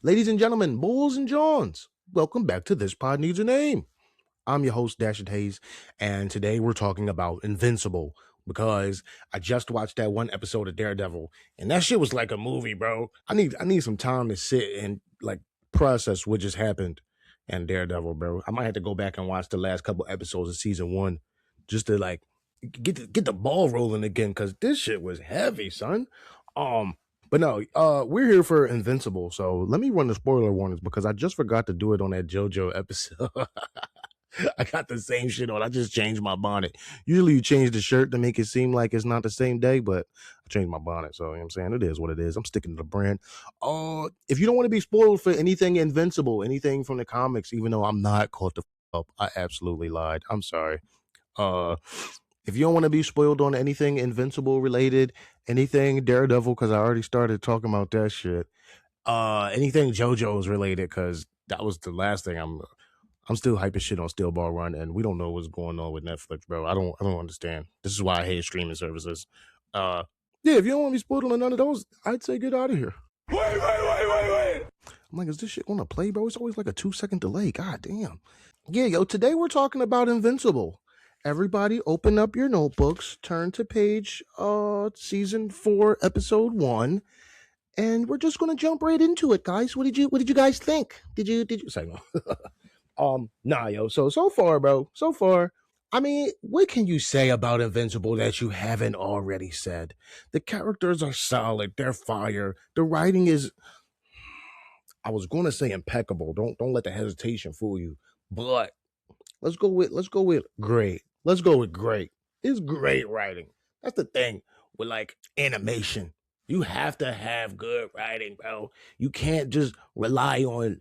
Ladies and gentlemen, bulls and Johns, welcome back to This Pod Needs a Name. I'm your host, Dashin Hayes, and today we're talking about Invincible because I just watched that one episode of Daredevil, and that shit was like a movie, bro. I need some time to sit and like process what just happened in Daredevil, bro. I might have to go back and watch the last couple episodes of season one just to like get the ball rolling again because this shit was heavy, son. Um, but no, we're here for Invincible. So let me run the spoiler warnings because I just forgot to do it on that JoJo episode. I got the same shit on. I just changed my bonnet. Usually you change the shirt to make it seem like it's not the same day, but I changed my bonnet. So you know what I'm saying? It is what it is. I'm sticking to the brand. If you don't want to be spoiled for anything Invincible, anything from the comics, even though I'm not caught the up, I absolutely lied. I'm sorry. Uh if you don't want to be spoiled on anything Invincible related, anything Daredevil, because I already started talking about that shit. Anything JoJo's related, because that was the last thing I'm still hyping shit on Steel Ball Run, and we don't know what's going on with Netflix, bro. I don't understand. This is why I hate streaming services. Yeah, if you don't want to be spoiled on none of those, I'd say get out of here. Wait. I'm like, is this shit gonna play, bro? It's always like a 2-second delay. God damn. Yeah, yo, today we're talking about Invincible. Everybody open up your notebooks, turn to page season 4, episode 1, and we're just gonna jump right into it, guys. What did you guys think? Did you say no? Nah, yo. So far, bro. So far, I mean, what can you say about Invincible that you haven't already said? The characters are solid. They're fire. The writing is, I was going to say impeccable. Don't let the hesitation fool you. But let's go with great. Let's go with great. It's great writing. That's the thing with like animation. You have to have good writing, bro. You can't just rely on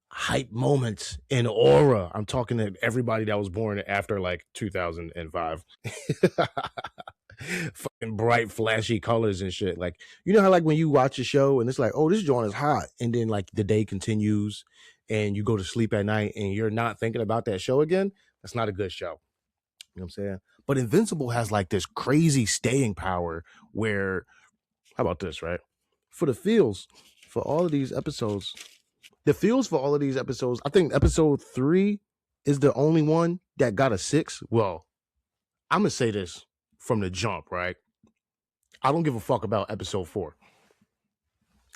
hype moments in aura. I'm talking to everybody that was born after like 2005. Fucking bright, flashy colors and shit. Like, you know how like when you watch a show and it's like, oh, this joint is hot, and then like the day continues and you go to sleep at night and you're not thinking about that show again. That's not a good show. You know what I'm saying? But Invincible has like this crazy staying power where, how about this, right? For the feels, for all of these episodes, the feels for all of these episodes, I think episode 3 is the only one that got a 6. Well, I'm gonna say this from the jump, right? I don't give a fuck about episode 4.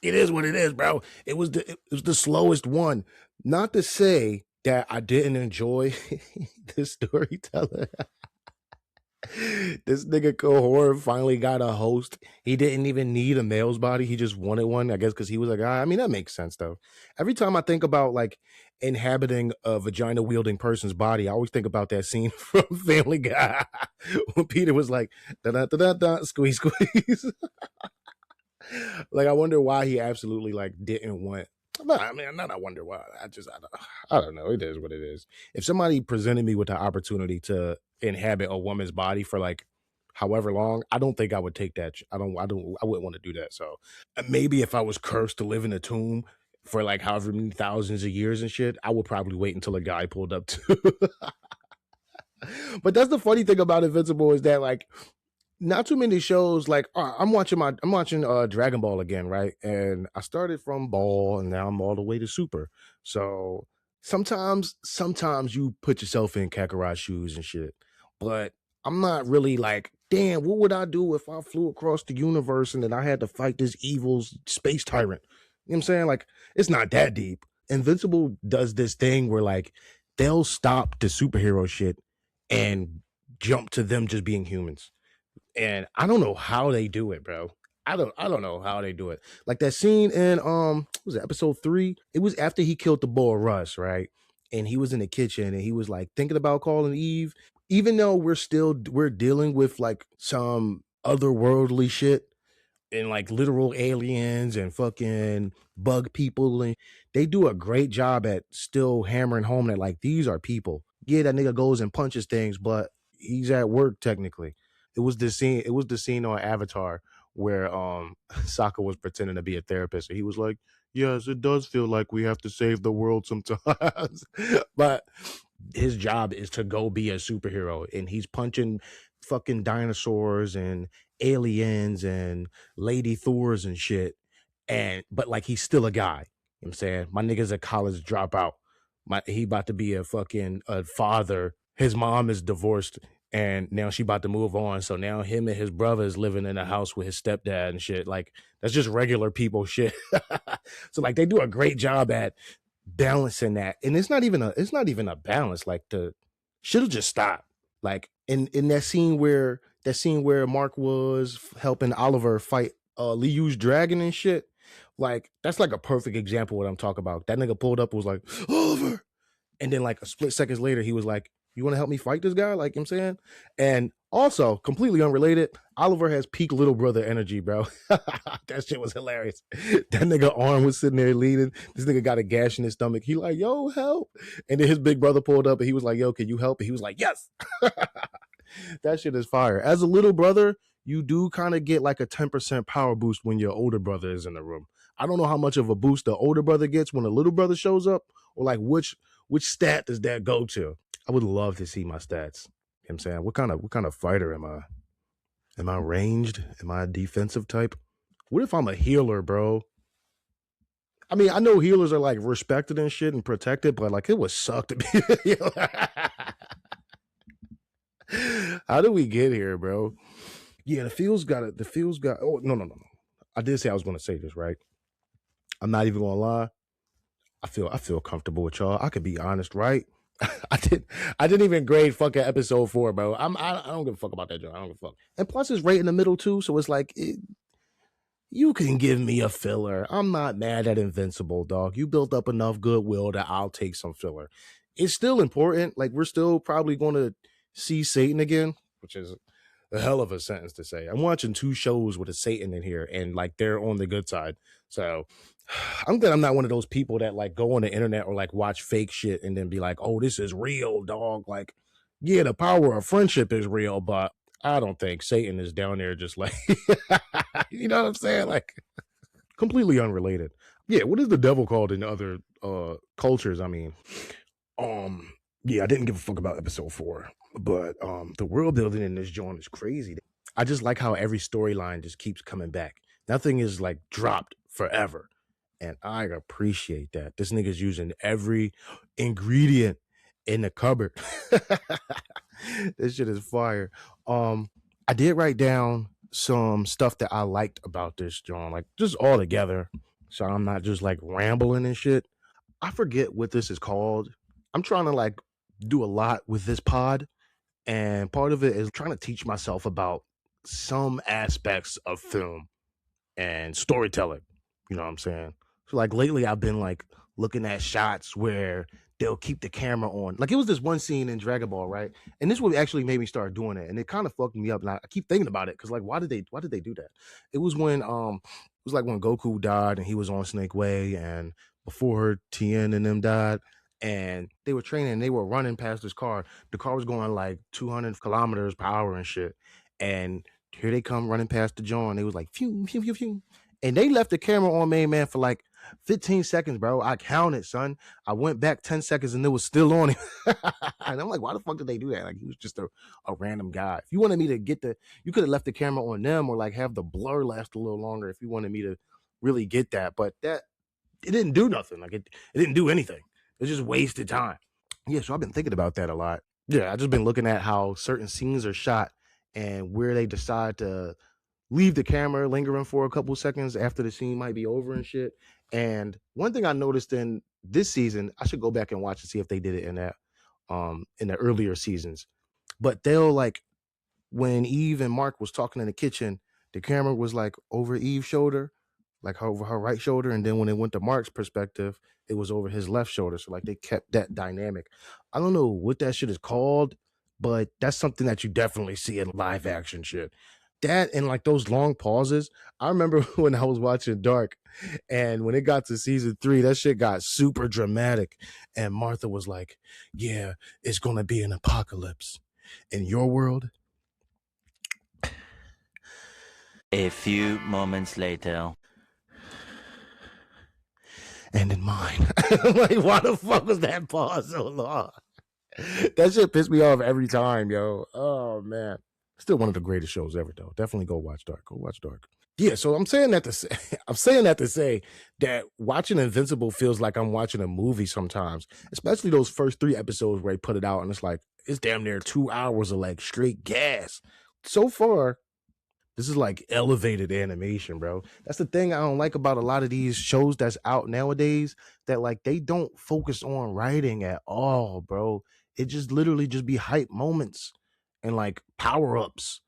It is what it is, bro. It was the slowest one. Not to say that I didn't enjoy the storyteller. This nigga Cohort finally got a host. He didn't even need a male's body. He just wanted one, I guess, because he was a guy. I mean, that makes sense, though. Every time I think about, like, inhabiting a vagina-wielding person's body, I always think about that scene from Family Guy when Peter was like, da-da-da-da-da, squeeze, squeeze. Like, I wonder why he absolutely, like, didn't want... I mean, not I wonder why. I don't know. It is what it is. If somebody presented me with the opportunity to inhabit a woman's body for like however long, I don't think I would take that. I wouldn't want to do that. So maybe if I was cursed to live in a tomb for like however many thousands of years and shit, I would probably wait until a guy pulled up too. But that's the funny thing about Invincible is that like not too many shows like I'm watching Dragon Ball again, right? And I started from Ball and now I'm all the way to Super. So sometimes you put yourself in Kakarot's shoes and shit. But I'm not really like, damn, what would I do if I flew across the universe and then I had to fight this evil space tyrant? You know what I'm saying? Like, it's not that deep. Invincible does this thing where like they'll stop the superhero shit and jump to them just being humans, and I don't know how they do it, bro. I don't know how they do it. Like that scene in what was it, episode 3? It was after he killed the boy Russ, right? And he was in the kitchen and he was like thinking about calling Eve. Even though we're dealing with like some otherworldly shit and like literal aliens and fucking bug people, and they do a great job at still hammering home that like these are people. Yeah, that nigga goes and punches things, but he's at work technically. It was the scene on Avatar where Sokka was pretending to be a therapist and he was like, yes, it does feel like we have to save the world sometimes. But his job is to go be a superhero and he's punching fucking dinosaurs and aliens and lady Thors and shit, and but like he's still a guy. You know what I'm saying? My nigga's a college dropout. He about to be a fucking father. His mom is divorced and now she about to move on. So now him and his brother is living in a house with his stepdad and shit. Like that's just regular people shit. So like they do a great job at balancing that. And it's not even a balance. Like the shit'll just stop. Like in that scene where Mark was helping Oliver fight Liu's dragon and shit. Like that's like a perfect example of what I'm talking about. That nigga pulled up and was like, Oliver. And then like a split seconds later, he was like, you want to help me fight this guy? Like, you know what I'm saying? And also, completely unrelated, Oliver has peak little brother energy, bro. That shit was hilarious. That nigga arm was sitting there leaning. This nigga got a gash in his stomach. He like, yo, help. And then his big brother pulled up and he was like, yo, can you help? And he was like, yes. That shit is fire. As a little brother, you do kind of get like a 10% power boost when your older brother is in the room. I don't know how much of a boost the older brother gets when the little brother shows up, or like which stat does that go to? I would love to see my stats. You know what I'm saying? What kind of fighter am I? Am I ranged? Am I a defensive type? What if I'm a healer, bro? I mean, I know healers are like respected and shit and protected, but like it would suck to be a healer. How do we get here, bro? Yeah, the feels got oh no. I did say I was gonna say this, right? I'm not even gonna lie. I feel comfortable with y'all. I could be honest, right? I did I didn't even grade fucking episode 4, bro. I don't give a fuck about that joint. I don't give a fuck. And plus it's right in the middle too, so it's like you can give me a filler. I'm not mad at Invincible, dog. You built up enough goodwill that I'll take some filler. It's still important. Like we're still probably going to see Satan again, which is a hell of a sentence to say. I'm watching 2 shows with a Satan in here, and like they're on the good side. So I'm glad I'm not one of those people that like go on the internet or like watch fake shit and then be like, "Oh, this is real, dog." Like, yeah, the power of friendship is real, but I don't think Satan is down there just like, you know what I'm saying? Like, completely unrelated. Yeah, what is the devil called in other cultures? I mean, yeah, I didn't give a fuck about episode 4, but the world building in this joint is crazy. I just like how every storyline just keeps coming back. Nothing is like dropped forever. And I appreciate that. This nigga's using every ingredient in the cupboard. This shit is fire. I did write down some stuff that I liked about this joint, like just all together. So I'm not just like rambling and shit. I forget what this is called. I'm trying to like do a lot with this pod, and part of it is trying to teach myself about some aspects of film and storytelling. You know what I'm saying? So like lately I've been like looking at shots where they'll keep the camera on. Like it was this one scene in Dragon Ball, right? And this would actually made me start doing it. And it kind of fucked me up. And I keep thinking about it because like why did they do that? It was when Goku died and he was on Snake Way, and before Tien and them died, and they were training and they were running past this car. The car was going like 200 kilometers per hour and shit. And here they come running past the John. They was like, phew, phew, phew, phew. And they left the camera on main man for like 15 seconds, bro. I counted, son. I went back 10 seconds and it was still on him. And I'm like, why the fuck did they do that? Like, he was just a random guy. If you wanted me to you could have left the camera on them or like have the blur last a little longer if you wanted me to really get that. But it didn't do nothing. Like, it didn't do anything. It just wasted time. Yeah, so I've been thinking about that a lot. Yeah, I've just been looking at how certain scenes are shot and where they decide to leave the camera lingering for a couple seconds after the scene might be over and shit. And one thing I noticed in this season, I should go back and watch and see if they did it in the earlier seasons. But they'll like when Eve and Mark was talking in the kitchen, the camera was like over Eve's shoulder, like over her right shoulder, and then when it went to Mark's perspective, it was over his left shoulder. So like they kept that dynamic. I don't know what that shit is called, but that's something that you definitely see in live action shit. That and like those long pauses. I remember when I was watching Dark, and when it got to season 3, that shit got super dramatic. And Martha was like, "Yeah, it's gonna be an apocalypse in your world." A few moments later. And in mine. I'm like, why the fuck was that pause so long? That shit pissed me off every time, yo. Oh man. Still one of the greatest shows ever, though. Definitely go watch Dark. Go watch Dark. Yeah, so I'm saying that to say, I'm saying that to say that watching Invincible feels like I'm watching a movie sometimes, especially those first 3 episodes where they put it out and it's like it's damn near 2 hours of like straight gas. So far, this is like elevated animation, bro. That's the thing I don't like about a lot of these shows that's out nowadays, that like they don't focus on writing at all, bro. It just literally just be hype moments and like power-ups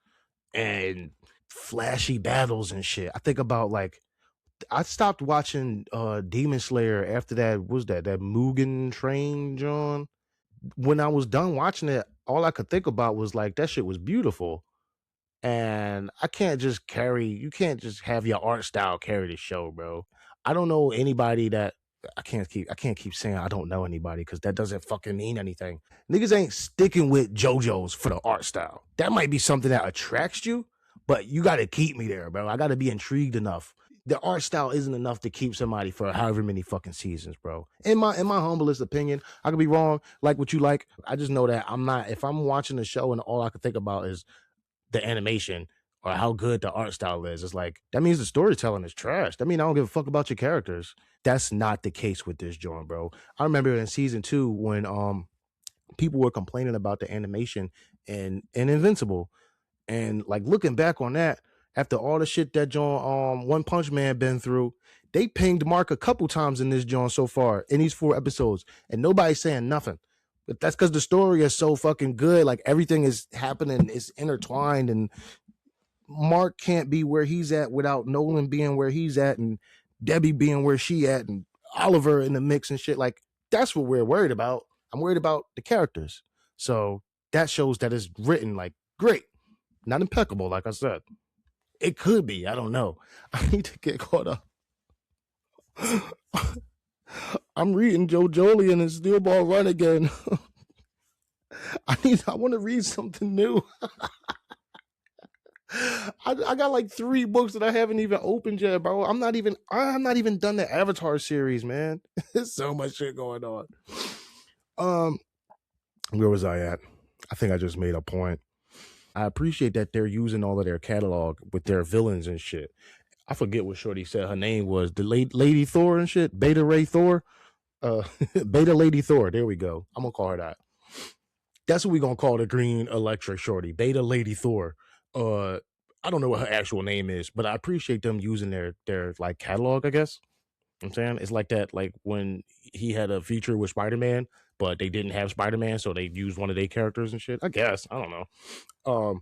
and flashy battles and shit. I think about like I stopped watching Demon Slayer after that. What was that Mugen Train, John? When I was done watching it, all I could think about was like that shit was beautiful. And I can't just carry, you can't just have your art style carry the show, bro. I don't know anybody that I can't keep saying I don't know anybody because that doesn't fucking mean anything. Niggas ain't sticking with JoJo's for the art style. That might be something that attracts you, but you gotta keep me there, bro. I gotta be intrigued enough. The art style isn't enough to keep somebody for however many fucking seasons, bro. In my humblest opinion, I could be wrong, like what you like. I just know that I'm not, if I'm watching the show and all I could think about is the animation or how good the art style is, it's like that means the storytelling is trash. That means I don't give a fuck about your characters. That's not the case with this joint, bro. I remember in season 2 when people were complaining about the animation in Invincible, and like looking back on that, after all the shit that John One Punch Man been through, they pinged Mark a couple times in this John so far in these 4 episodes, and nobody's saying nothing. But that's because the story is so fucking good. Like everything is happening, it's intertwined, and Mark can't be where he's at without Nolan being where he's at, and Debbie being where she at, and Oliver in the mix and shit. Like that's what we're worried about. I'm worried about the characters. So that shows that it's written like great, not impeccable, like I said. It could be. I don't know. I need to get caught up. I'm reading Joe Jolien and Steel Ball Run again. I want to read something new. I got like 3 books that I haven't even opened yet, bro. I'm not even done the Avatar series, man. There's so much shit going on. Um, where was I at? I think I just made a point. I appreciate that they're using all of their catalog with their villains and shit. I forget what Shorty said her name was. The Lady Thor and shit. Beta Ray Thor. Beta Lady Thor. There we go. I'm gonna call her that. That's what we're gonna call the green electric shorty. Beta Lady Thor. I don't know what her actual name is, but I appreciate them using their like catalog, I guess. You know what I'm saying it's like that, like when he had a feature with Spider-Man, but they didn't have Spider-Man, so they used one of their characters and shit. I guess. I don't know.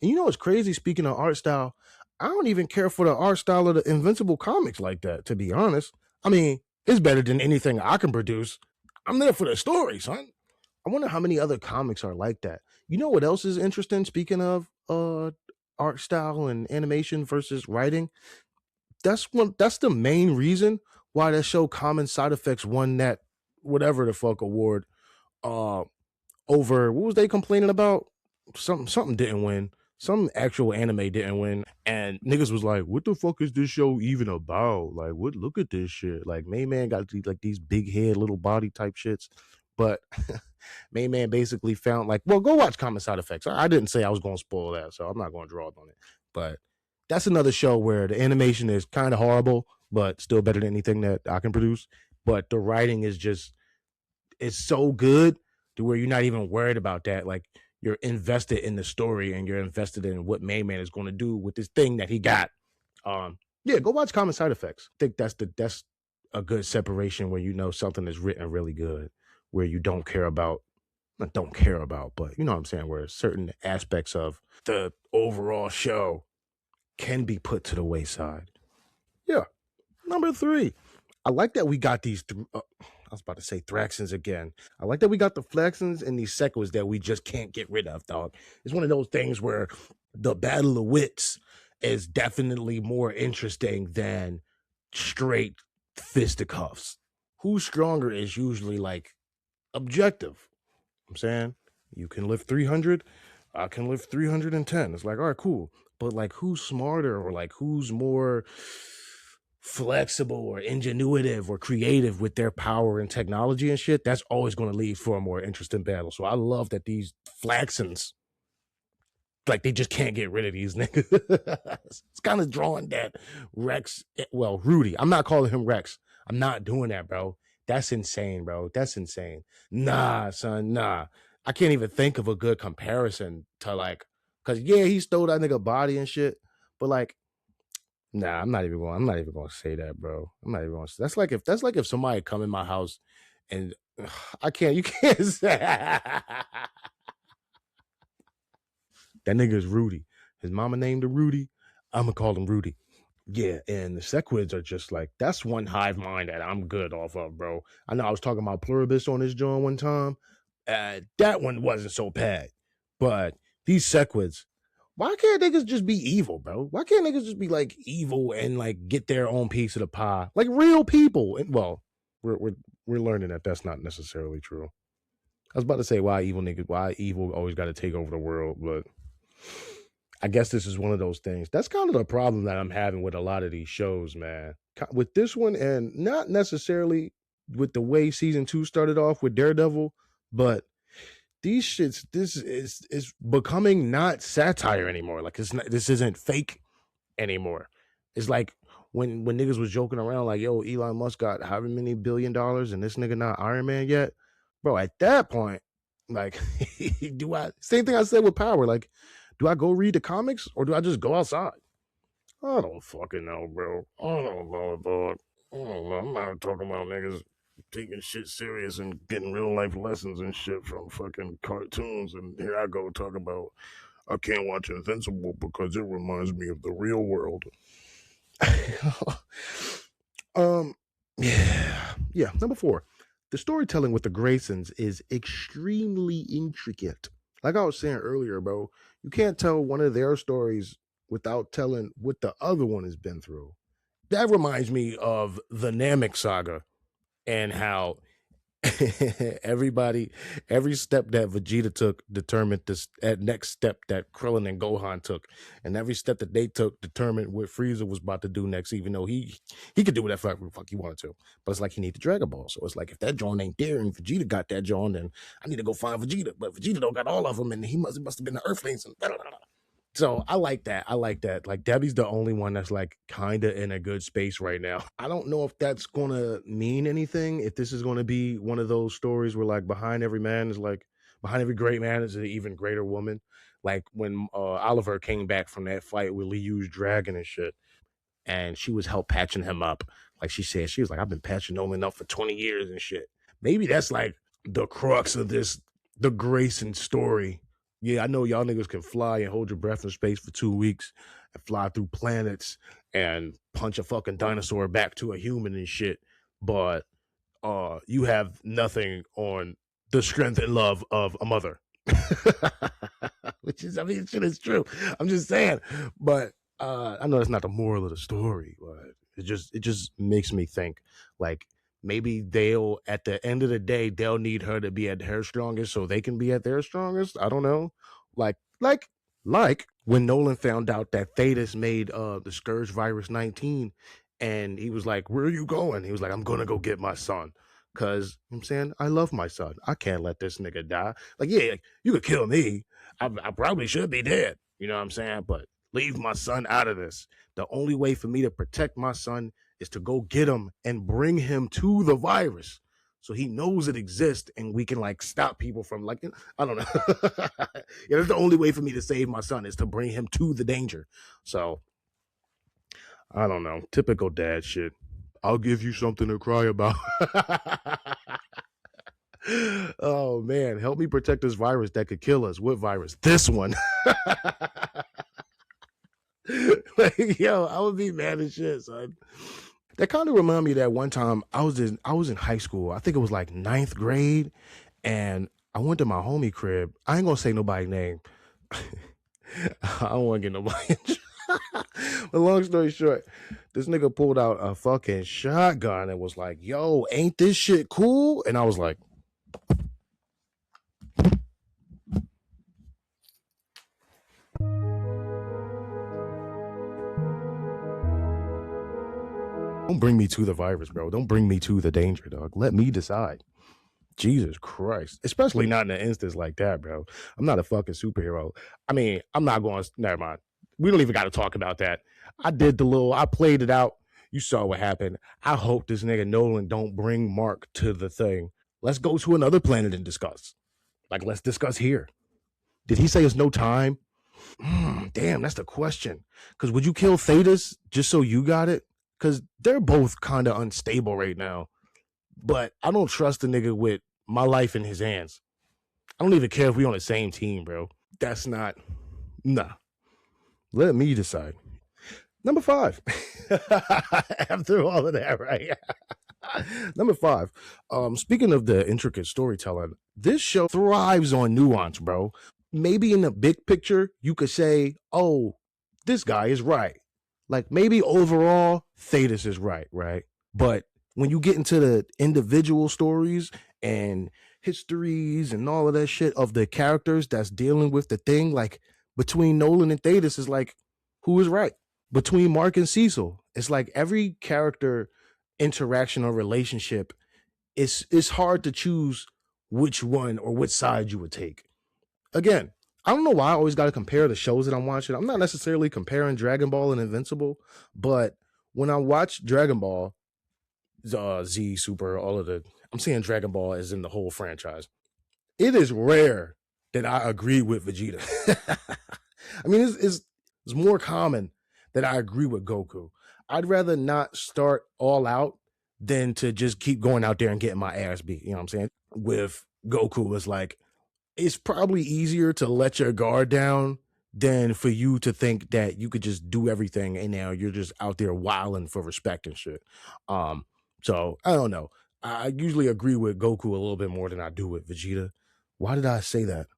And you know what's crazy? Speaking of art style, I don't even care for the art style of the Invincible comics like that, to be honest. I mean, it's better than anything I can produce. I'm there for the story, son. I wonder how many other comics are like that. You know what else is interesting? Speaking of art style and animation versus writing, that's the main reason why that show Common Side Effects won that whatever the fuck award. Uh Over what was they complaining about? Something didn't win. Some actual anime didn't win. And niggas was like, what the fuck is this show even about? Like, what look at this shit. Like Main Man got like these big head, little body type shits. But Main Man basically found like, well, go watch Common Side Effects. I didn't say I was gonna spoil that, so I'm not gonna draw it on it. But that's another show where the animation is kind of horrible, but still better than anything that I can produce. But the writing is just it's so good to where you're not even worried about that. Like you're invested in the story and you're invested in what Main Man is going to do with this thing that he got. Yeah, go watch Common Side Effects. I think that's a good separation where you know something is written really good, where you don't care about not don't care about, but you know what I'm saying, where certain aspects of the overall show can be put to the wayside. Yeah. Number 3. I like that we got these. I was about to say Thraxons again. I like that we got the Flexons and these Sequels that we just can't get rid of, dog. It's one of those things where the battle of wits is definitely more interesting than straight fisticuffs. Who's stronger is usually like objective. I'm saying you can lift 300, I can lift 310. It's like, all right, cool. But like, who's smarter or like who's more flexible or ingenuitive or creative with their power and technology and shit? That's always going to lead for a more interesting battle. So I love that these Flaxons like they just can't get rid of these niggas. It's kind of drawing that Rex, well, Rudy. I'm not calling him Rex. I'm not doing that, bro. That's insane, bro. That's insane. Nah, son, nah. I can't even think of a good comparison to like, cause yeah, he stole that nigga body and shit. But like, nah, I'm not even gonna say that, bro. I'm not even gonna say that's like if somebody come in my house and I can't, you can't say that nigga's Rudy. His mama named him Rudy. I'm gonna call him Rudy. Yeah, and the sequids are just like that's one hive mind that I'm good off of, bro. I know I was talking about pluribus on this joint one time. That one wasn't so bad, but these sequids, why can't niggas just be evil, bro? Why can't niggas just be like evil and like get their own piece of the pie, like real people? And well, we're learning that that's not necessarily true. I was about to say why evil always got to take over the world, but I guess this is one of those things. That's kind of the problem that I'm having with a lot of these shows, man. With this one, and not necessarily with the way season 2 started off with Daredevil, but these shits, this is becoming not satire anymore. Like this isn't fake anymore. It's like when niggas was joking around like, yo, Elon Musk got however many $1 billion and this nigga not Iron Man yet. Bro, at that point, like do I same thing I said with Power, like, do I go read the comics or do I just go outside? I don't fucking know, bro. I don't know, dog. I don't know. I'm not talking about niggas taking shit serious and getting real life lessons and shit from fucking cartoons. And here I go talking about I can't watch Invincible because it reminds me of the real world. um, yeah. Number 4, the storytelling with the Graysons is extremely intricate. Like I was saying earlier, bro, you can't tell one of their stories without telling what the other one has been through. That reminds me of the Namek saga and how everybody, every step that Vegeta took determined this next step that Krillin and Gohan took, and every step that they took determined what Frieza was about to do next. Even though he could do whatever the fuck he wanted to, but it's like he need the Dragon Ball. So it's like if that John ain't there and Vegeta got that John, then I need to go find Vegeta. But Vegeta don't got all of them, and he must have been the Earthlings. And blah, blah, blah. So I like that. I like that. Like Debbie's the only one that's like kind of in a good space right now. I don't know if that's gonna mean anything. If this is gonna be one of those stories where like behind every great man is an even greater woman. Like when Oliver came back from that fight with Liu's dragon and shit, and she was help patching him up. Like she said, she was like, I've been patching Nolan up for 20 years and shit. Maybe that's like the crux of the Grayson story. Yeah, I know y'all niggas can fly and hold your breath in space for 2 weeks and fly through planets and punch a fucking dinosaur back to a human and shit. But you have nothing on the strength and love of a mother. Which is, I mean, shit is true. I'm just saying. But I know that's not the moral of the story, but it just makes me think like maybe they'll at the end of the day they'll need her to be at her strongest so they can be at their strongest. I don't know. Like when Nolan found out that Thetis made the Scourge Virus 19 and he was like, where are you going? He was like, I'm gonna go get my son. Cause you know what I'm saying, I love my son. I can't let this nigga die. Like, yeah, you could kill me. I probably should be dead. You know what I'm saying? But leave my son out of this. The only way for me to protect my son is to go get him and bring him to the virus so he knows it exists and we can like stop people from like, I don't know. Yeah, that's the only way for me to save my son is to bring him to the danger. So I don't know. Typical dad shit. I'll give you something to cry about. Oh man, help me protect this virus that could kill us. What virus? This one. Like, yo, I would be mad as shit, son. That kind of remind me of that one time I was in high school. I think it was like ninth grade, and I went to my homie crib. I ain't gonna say nobody's name. I don't want to get nobody. But long story short, this nigga pulled out a fucking shotgun and was like, "Yo, ain't this shit cool?" And I was like, "Don't bring me to the virus, bro. Don't bring me to the danger, dog. Let me decide." Jesus Christ. Especially not in an instance like that, bro. I'm not a fucking superhero. I mean, I'm not going, never mind. We don't even got to talk about that. I played it out. You saw what happened. I hope this nigga Nolan don't bring Mark to the thing. Let's go to another planet and discuss. Like, let's discuss here. Did he say it's no time? Damn, that's the question. Because would you kill Thetis just so you got it? Because they're both kind of unstable right now. But I don't trust the nigga with my life in his hands. I don't even care if we on the same team, bro. That's not, nah. Let me decide. Number 5. After all of that, right? Number 5. Speaking of the intricate storytelling, this show thrives on nuance, bro. Maybe in the big picture, you could say, oh, this guy is right. Like maybe overall, Thetis is right, right? But when you get into the individual stories and histories and all of that shit of the characters that's dealing with the thing, like between Nolan and Thetis is like, who is right? Between Mark and Cecil, it's like every character interaction or relationship, it's hard to choose which one or which side you would take. Again, I don't know why I always got to compare the shows that I'm watching. I'm not necessarily comparing Dragon Ball and Invincible, but when I watch Dragon Ball, Z, Super, all of the, I'm saying Dragon Ball as in the whole franchise. It is rare that I agree with Vegeta. I mean, it's more common that I agree with Goku. I'd rather not start all out than to just keep going out there and getting my ass beat. You know what I'm saying? With Goku, it's like, it's probably easier to let your guard down than for you to think that you could just do everything and now you're just out there wilding for respect and shit. Um, so I don't know. I usually agree with Goku a little bit more than I do with Vegeta. Why did I say that?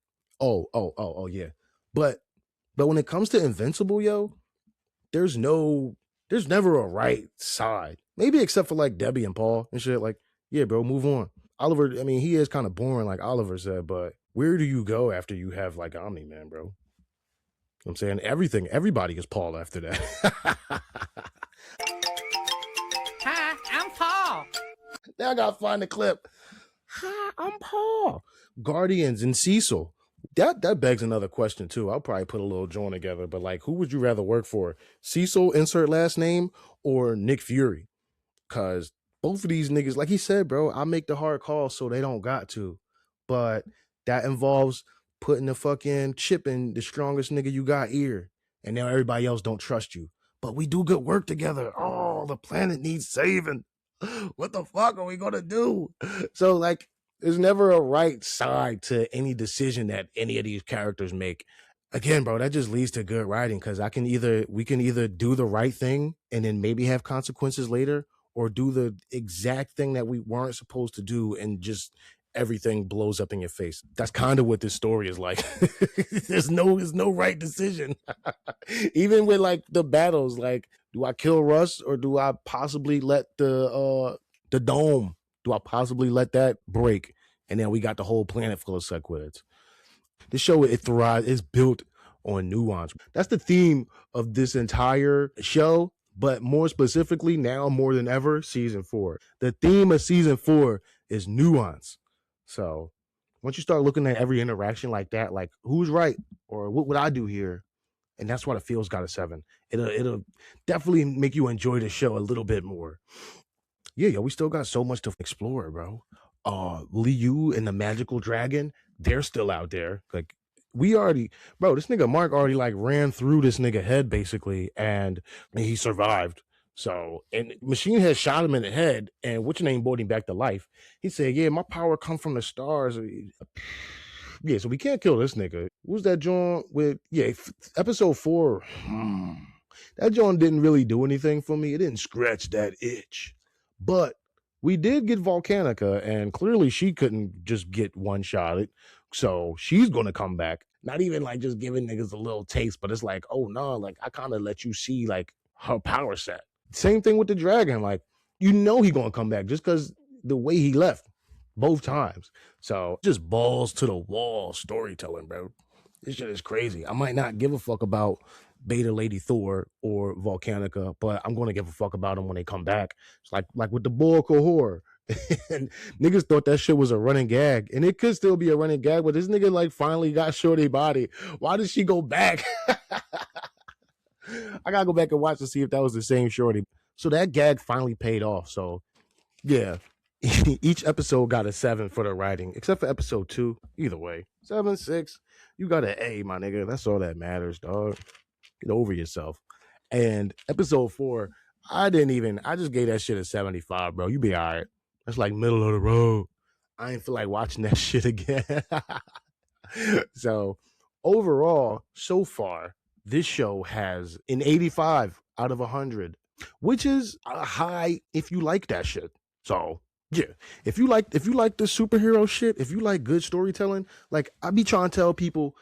Oh, yeah. But when it comes to Invincible, yo, there's no there's never a right side. Maybe except for like Debbie and Paul and shit. Like, yeah, bro, move on. Oliver, I mean, he is kind of boring, like Oliver said, but where do you go after you have like Omni Man, bro? I'm saying everybody is Paul after that. Hi, I'm Paul. Now I gotta find the clip. Hi, I'm Paul. Guardians and Cecil. That begs another question too. I'll probably put a little joint together, but like, who would you rather work for? Cecil, insert last name, or Nick Fury? Cause both of these niggas, like he said, bro, I make the hard call so they don't got to. But that involves putting the fucking chip in the strongest nigga you got ear. And now everybody else don't trust you. But we do good work together. Oh, the planet needs saving. What the fuck are we gonna do? So like there's never a right side to any decision that any of these characters make. Again, bro, that just leads to good writing because we can either do the right thing and then maybe have consequences later, or do the exact thing that we weren't supposed to do and just everything blows up in your face. That's kind of what this story is like. There's no right decision. Even with like the battles, like, do I kill Russ or do I possibly let the dome? Do I possibly let that break? And then we got the whole planet full of sequids. This show, it thrives, is built on nuance. That's the theme of this entire show, but more specifically now more than ever, season 4. The theme of season 4 is nuance. So once you start looking at every interaction like that, like who's right or what would I do here? And that's why the feels got a 7. It'll definitely make you enjoy the show a little bit more. Yeah, yo, we still got so much to explore, bro. Liu and the magical dragon, they're still out there. Like, we already, bro, this nigga Mark already like ran through this nigga head basically, and he survived. So, and Machine Head shot him in the head, and what's your name brought him back to life. He said, "Yeah, my power come from the stars." Yeah, so we can't kill this nigga. Who's that John with? Yeah, episode 4. That John didn't really do anything for me. It didn't scratch that itch. But we did get Volcanica, and clearly she couldn't just get one shot it. So she's gonna come back. Not even like just giving niggas a little taste, but it's like, oh no, like I kind of let you see like her power set. Same thing with the dragon. Like, you know he gonna come back just because the way he left both times. So just balls to the wall storytelling, bro. This shit is crazy. I might not give a fuck about Beta Lady Thor or Volcanica, but I'm gonna give a fuck about them when they come back. It's like with the Boa Horror. And niggas thought that shit was a running gag, and it could still be a running gag, but this nigga like finally got shorty body. Why did she go back? I gotta go back and watch to see if that was the same shorty. So that gag finally paid off. So yeah, each episode got a 7 for the writing, except for episode 2. Either way, 7, 6, you got an A, my nigga. That's all that matters, dog. Get over yourself. And episode 4, I just gave that shit a 75, bro. You be all right. That's like middle of the road. I ain't feel like watching that shit again. So overall, so far, this show has an 85 out of 100, which is a high if you like that shit. So yeah, if you like the superhero shit, if you like good storytelling, like I be trying to tell people,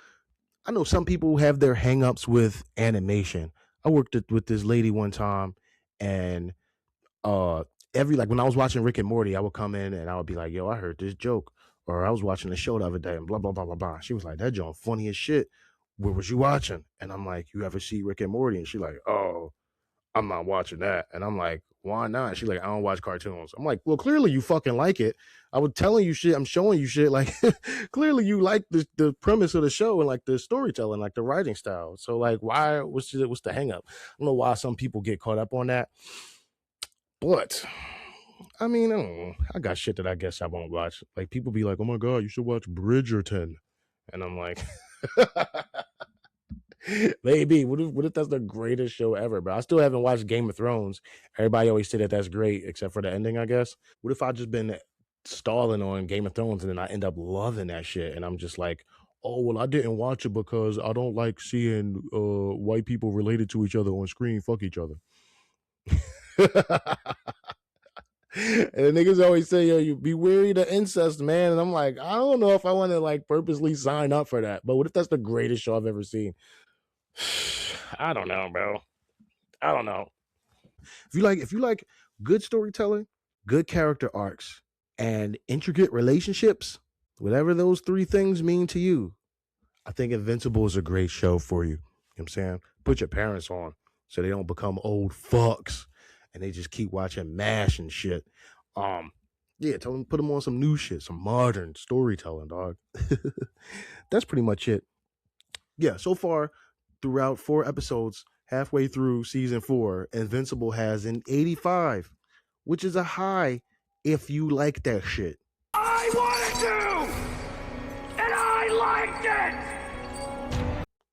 I know some people have their hangups with animation. I worked with this lady one time, and uh every like when I was watching Rick and Morty, I would come in and I would be like, yo, I heard this joke. Or I was watching the show the other day and blah blah blah blah blah. She was like, that joke funny as shit. Where was you watching? And I'm like, you ever see Rick and Morty? And she's like, oh, I'm not watching that. And I'm like, why not? She's like, I don't watch cartoons. I'm like, well, clearly you fucking like it. I was telling you shit. I'm showing you shit. Like, clearly you like the premise of the show and like the storytelling, like the writing style. So like, what's the hang up? I don't know why some people get caught up on that. But I mean, I don't know. I got shit that I guess I won't watch. Like people be like, oh my God, you should watch Bridgerton. And I'm like, maybe. What if that's the greatest show ever, bro? I still haven't watched Game of Thrones. Everybody always say that that's great, except for the ending, I guess. What if I just been stalling on Game of Thrones and then I end up loving that shit, and I'm just like, oh well, I didn't watch it because I don't like seeing white people related to each other on screen fuck each other. And the niggas always say, yo, you be wary of the incest, man. And I'm like, I don't know if I want to like purposely sign up for that. But what if that's the greatest show I've ever seen? I don't know, bro. I don't know. If you like good storytelling, good character arcs, and intricate relationships, whatever those 3 things mean to you, I think Invincible is a great show for you. You know what I'm saying? Put your parents on so they don't become old fucks and they just keep watching MASH and shit. Yeah, tell them, put them on some new shit, some modern storytelling, dog. That's pretty much it. Yeah, so far throughout 4 episodes, halfway through season 4, Invincible has an 85, which is a high if you like that shit. I wanted to! And I liked it!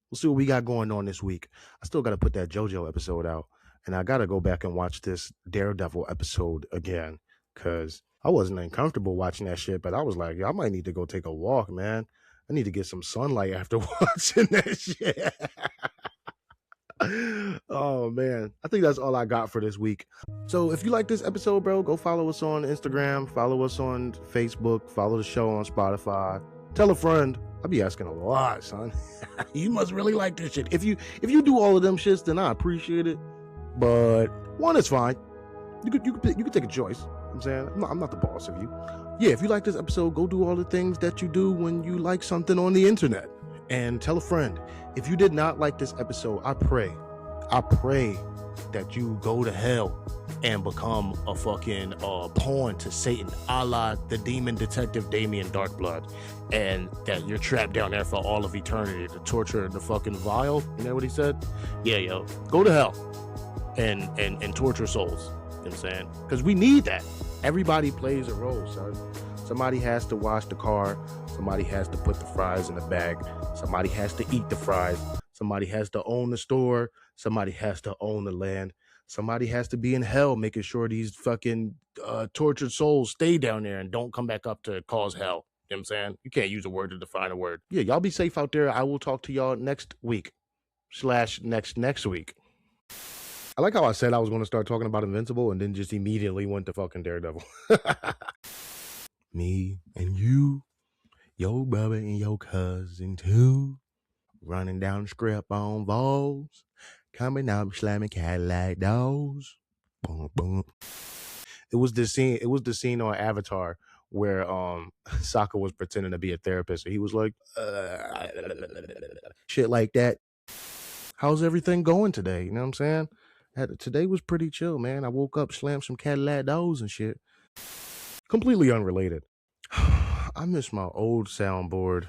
We'll see what we got going on this week. I still got to put that JoJo episode out, and I got to go back and watch this Daredevil episode again, because I wasn't uncomfortable watching that shit, but I was like, I might need to go take a walk, man. I need to get some sunlight after watching that shit. Oh man, I think that's all I got for this week. So if you like this episode, bro, go follow us on Instagram, follow us on Facebook, follow the show on Spotify, tell a friend. I be asking a lot, son. You must really like this shit. If you do all of them shits, then I appreciate it. But one is fine. You could take a choice. You know what I'm saying, I'm not the boss of you. Yeah, if you like this episode, go do all the things that you do when you like something on the internet. And tell a friend. If you did not like this episode, I pray that you go to hell and become a fucking pawn to Satan, a la the demon detective Damien Darkblood, and that you're trapped down there for all of eternity to torture the fucking vial. You know what he said? Yeah, yo, go to hell and torture souls. You know what I'm saying? Because we need that. Everybody plays a role, son. Somebody has to wash the car. Somebody has to put the fries in the bag. Somebody has to eat the fries. Somebody has to own the store. Somebody has to own the land. Somebody has to be in hell making sure these fucking tortured souls stay down there and don't come back up to cause hell. You know what I'm saying? You can't use a word to define a word. Yeah, y'all be safe out there. I will talk to y'all next week / next week. I like how I said I was going to start talking about Invincible and then just immediately went to fucking Daredevil. Me and you, your brother and your cousin too, running down the script on balls, coming out slamming Cadillac doors. Boom, boom. It was the scene on Avatar where Sokka was pretending to be a therapist. And he was like, shit like that. How's everything going today? You know what I'm saying? Today was pretty chill, man. I woke up, slammed some Cadillac doors and shit. Completely unrelated. I miss my old soundboard.